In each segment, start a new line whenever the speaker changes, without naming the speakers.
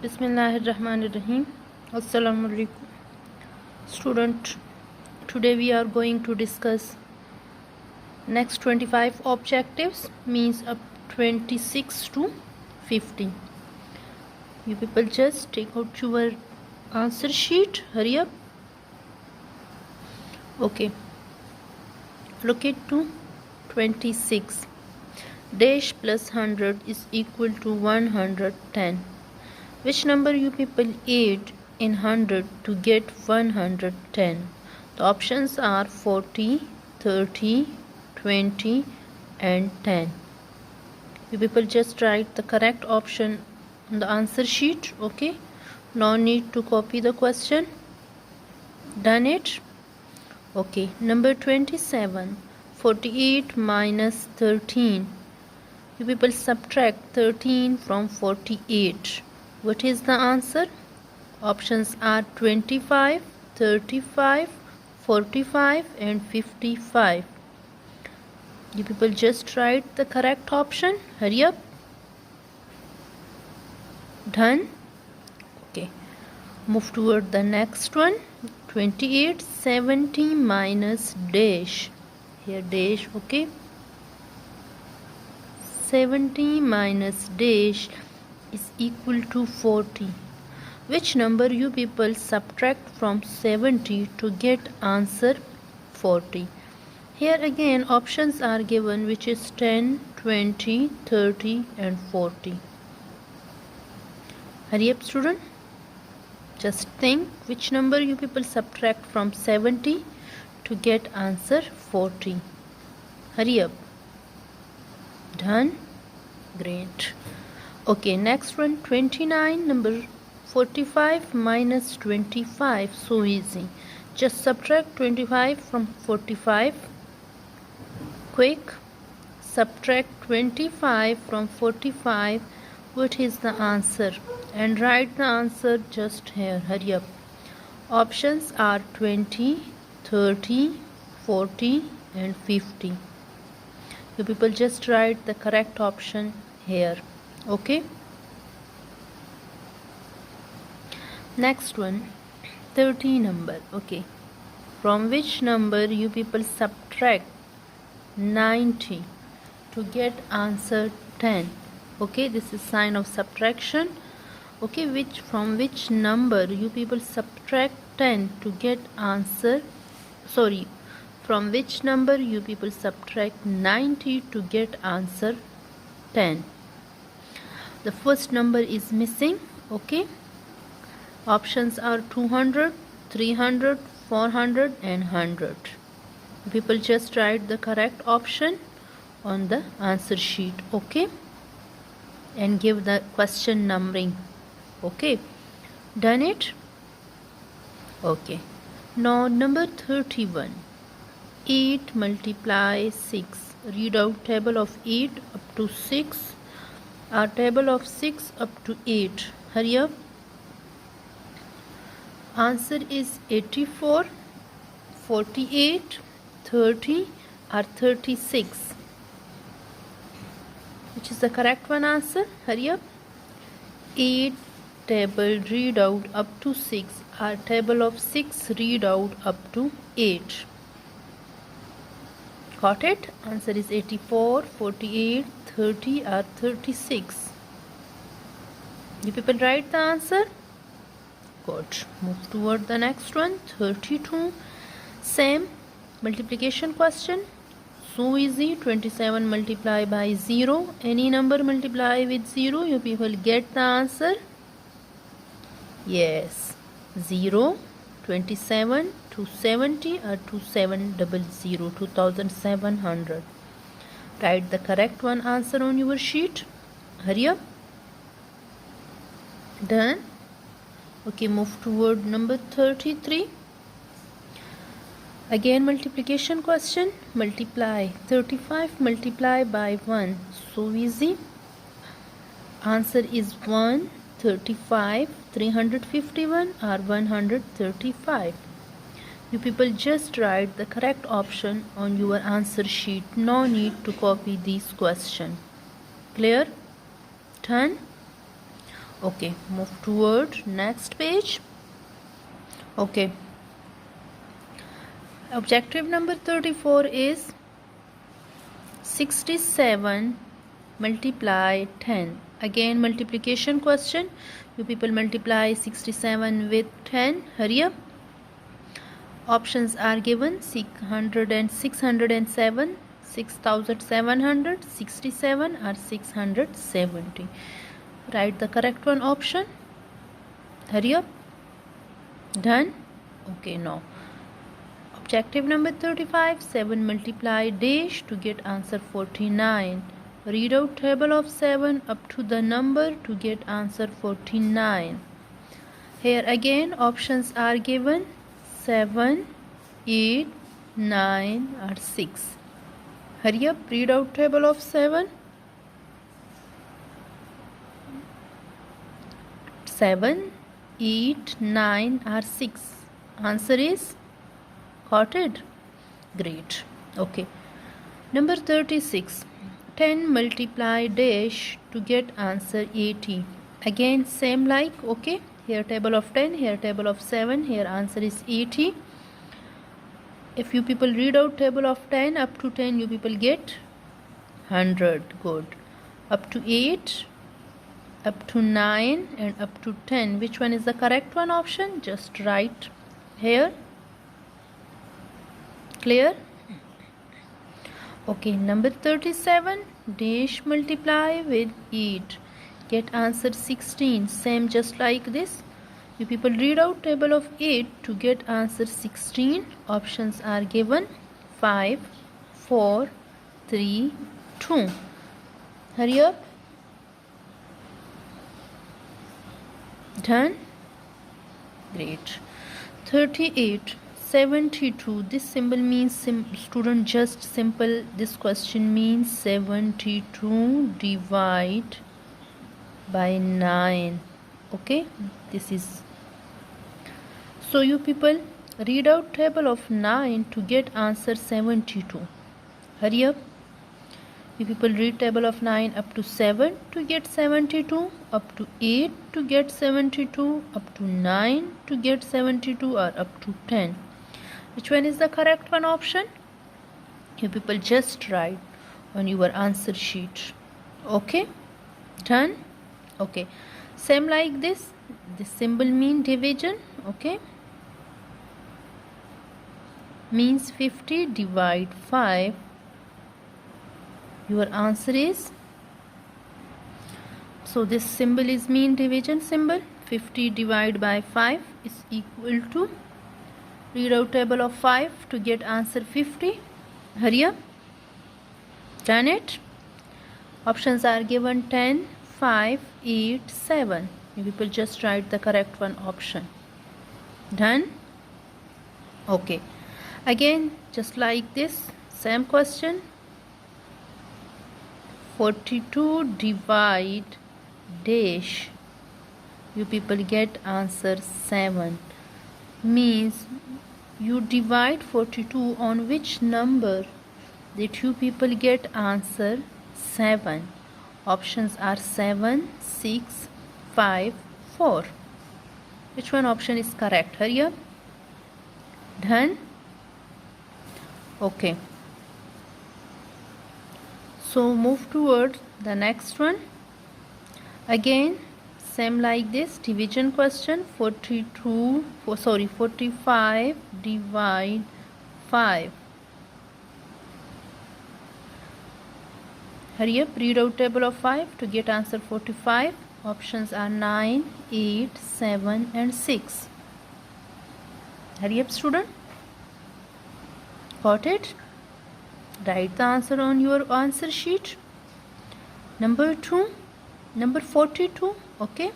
Bismillahirrahmanirrahim. Assalamu alaikum. Student, today we are going to discuss next 25 objectives, means up 26 to 50. You people just take out your answer sheet. Hurry up. Okay. Look at to 26. Dash plus 100 is equal to 110. Which number you people add in 100 to get 110? The options are 40, 30, 20 and 10. You people just write the correct option on the answer sheet. Okay, no need to copy the question. Done it? Okay, number 27. 48 minus 13. You people subtract 13 from 48. What is the answer? Options are 25, 35, 45 and 55. You people just write the correct option. Hurry up. Done? Okay. Move toward the next one. 28, 70 minus dash. Here dash, okay. 70 minus dash is equal to 40. Which number you people subtract from 70 to get answer 40? Here again options are given, which is 10, 20, 30 and 40. Hurry up student. Just think which number you people subtract from 70 to get answer 40. Hurry up. Done? Great. Okay, next one, 29, number 45 minus 25. So easy. Just subtract 25 from 45. Quick. Subtract 25 from 45. What is the answer? And write the answer just here. Hurry up. Options are 20, 30, 40 and 50. You people just write the correct option here. Okay. Next one, 30 number. Okay. From which number you people subtract 90 to get answer 10? Okay, this is sign of subtraction. Okay, from which number you people subtract 10 to get answer, from which number you people subtract 90 to get answer 10? The first number is missing. Okay, options are 200, 300, 400 and 100. People just write the correct option on the answer sheet. Okay, and give the question numbering. Okay, done it? Okay, now number 31. 8 multiply 6. Read out table of 8 up to 6. Our table of 6 up to 8. Hurry up. Answer is 84, 48, 30 or 36. Which is the correct one answer? Hurry up. 8 table read out up to 6. Our table of 6 read out up to 8. Got it? Answer is 84, 48, 30 or 36. You people write the answer. Good. Move toward the next one. 32. Same multiplication question. So easy. 27 multiply by 0. Any number multiply with 0. You people get the answer. Yes. 0, 27, 270 or 2700. 2700. Write the correct one answer on your sheet. Hurry up. Done? Okay, move toward number 33. Again multiplication question. Multiply 35 multiply by 1. So easy. Answer is 1, 35, 351 or 135. You people just write the correct option on your answer sheet. No need to copy this question. Clear? Done? Okay, move toward next page. Okay, objective number 34 is 67 multiply 10. Again multiplication question. You people multiply 67 with 10. Hurry up. Options are given: 600 and 607, 6767 or 670. Write the correct one option. Hurry up. Done? Okay, no. Objective number 35, 7 multiply dash to get answer 49. Read out table of 7 up to the number to get answer 49. Here again options are given: 7, 8, 9 or 6. Hurry up, read out table of 7. 7, 8, 9 or 6. Answer is got it? Great. Okay. Number 36. 10 multiply dash to get answer 80. Again same like, okay. Here table of 10, here table of 7, here answer is 80. If you people read out table of 10, up to 10 you people get 100. Good. Up to 8, up to 9 and up to 10. Which one is the correct one option? Just write here. Clear? Okay, number 37. Dash multiply with 8. Get answer 16. Same just like this. You people read out table of 8 to get answer 16. Options are given: 5, 4, 3, 2. Hurry up. Done? Great. 38. 72. This symbol means student just simple. This question means 72 divide by 9. Okay, this is. So you people read out table of 9 to get answer 72. Hurry up. You people read table of 9 up to 7 to get 72, up to 8 to get 72, up to 9 to get 72 or up to 10. Which one is the correct one option? You people just write on your answer sheet. Okay, done? Okay, same like this. This symbol mean division. Okay, means 50 divide 5. Your answer is, so this symbol is mean division symbol. 50 divided by 5 is equal to, read out table of 5 to get answer 50. Hurry up. Done it? Options are given: 10, 5, 8, 7. You people just write the correct one option. Done? Okay. Again, just like this, same question. 42 divide dash. You people get answer 7. Means you divide 42 on which number that you people get answer 7. Options are 7, 6, 5, 4. Which one option is correct? Hurry up. Done? Okay. So move towards the next one. Again same like this, division question. 45 divide 5. Hurry up, read out table of 5 to get answer 45. Options are 9, 8, 7 and 6. Hurry up student. Got it? Write the answer on your answer sheet. Number 42. Okay,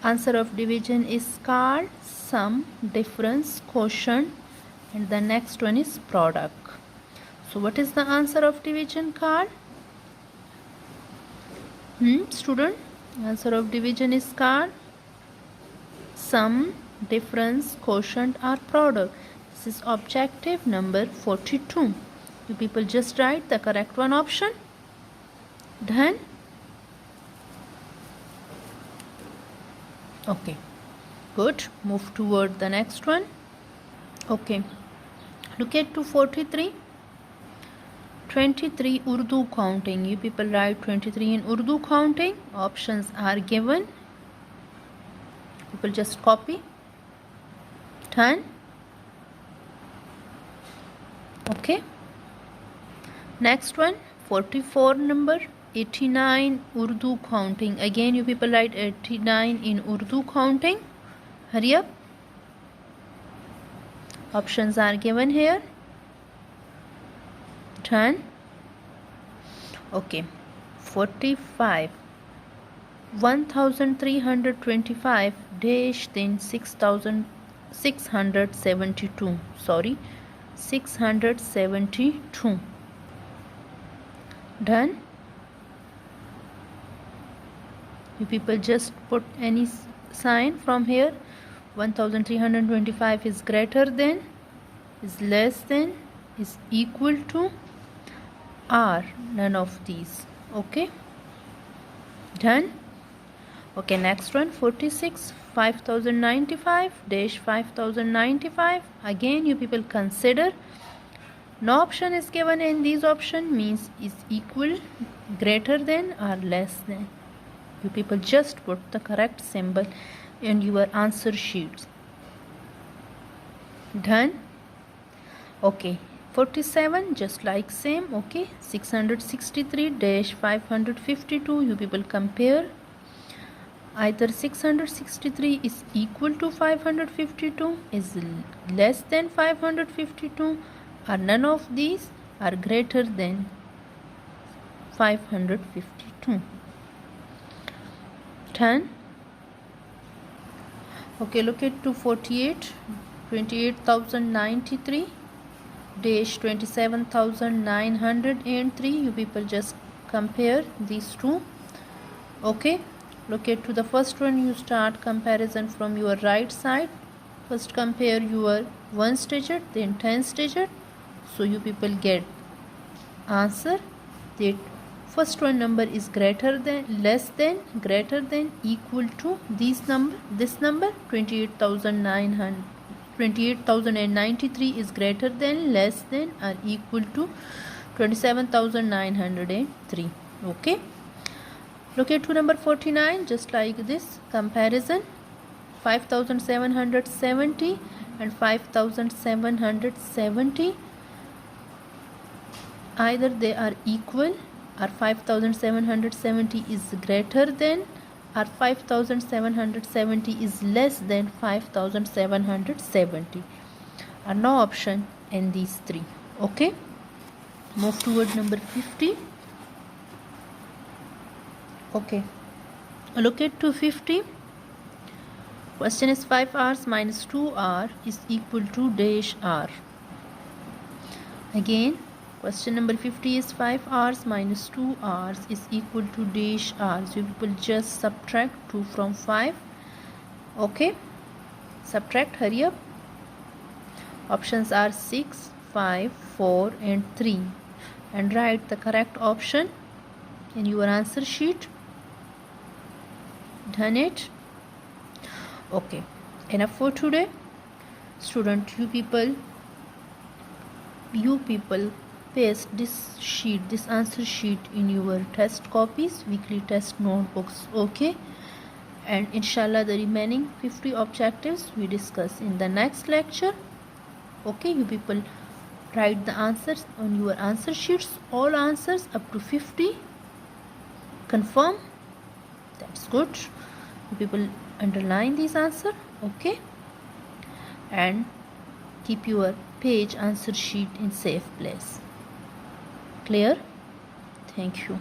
answer of division is called sum, difference, quotient, and the next one is product. So what is the answer of division called? Student, answer of division is called sum, difference, quotient or product. This is objective number 42. You people just write the correct one option. Done? Okay, good. Move toward the next one. Okay, look at 243. 23 Urdu counting. You people write 23 in Urdu counting. Options are given. People just copy. 10. Okay. Next one, 44 number. 89 Urdu counting. Again, you people write 89 in Urdu counting. Hurry up. Options are given here. 10. Okay. 45. 1325 dash then 6672. Sorry, 672. Done. You people just put any sign from here. 1325 is greater than, is less than, is equal to, or none of these. Okay, done. Okay, next one, 46. 5095 dash 5095. Again, you people consider. No option is given in these option, means is equal, greater than, or less than. You people just put the correct symbol in your answer sheets. Done. Okay, 47, just like same. Okay, 663 dash 552. You people compare. Either 663 is equal to 552, is less than 552, or none of these are greater than 552. 10. Okay, look at 248. 28,093 dash 27,903. You people just compare these two. Okay, look at to the first one. You start comparison from your right side. First compare your 1's digit, then 10's digit. So you people get answer that first one number is greater than, less than, greater than, equal to this number. 28,093 is greater than, less than, or equal to 27,903. Okay, look at to number 49. Just like this comparison, 5,770 and 5,770, either they are equal, or 5,770 is greater than, or 5,770 is less than 5,770, or no option in these three. Okay, move toward number 50. Okay, look at 250. Question is 5 hours minus 2 hours is equal to dash r. Again, question number 50 is 5 hours minus 2 hours is equal to dash r. So you people just subtract 2 from 5. Okay, subtract, hurry up. Options are 6, 5, 4 and 3, and write the correct option in your answer sheet. Done it. Okay, enough for today. Student, you people paste this sheet, this answer sheet in your test copies, weekly test notebooks. Okay, and inshallah the remaining 50 objectives we discuss in the next lecture. Okay, you people write the answers on your answer sheets, all answers up to 50. Confirm. That's good. You people underline these answers. Okay, and keep your page answer sheet in safe place. Clear? Thank you.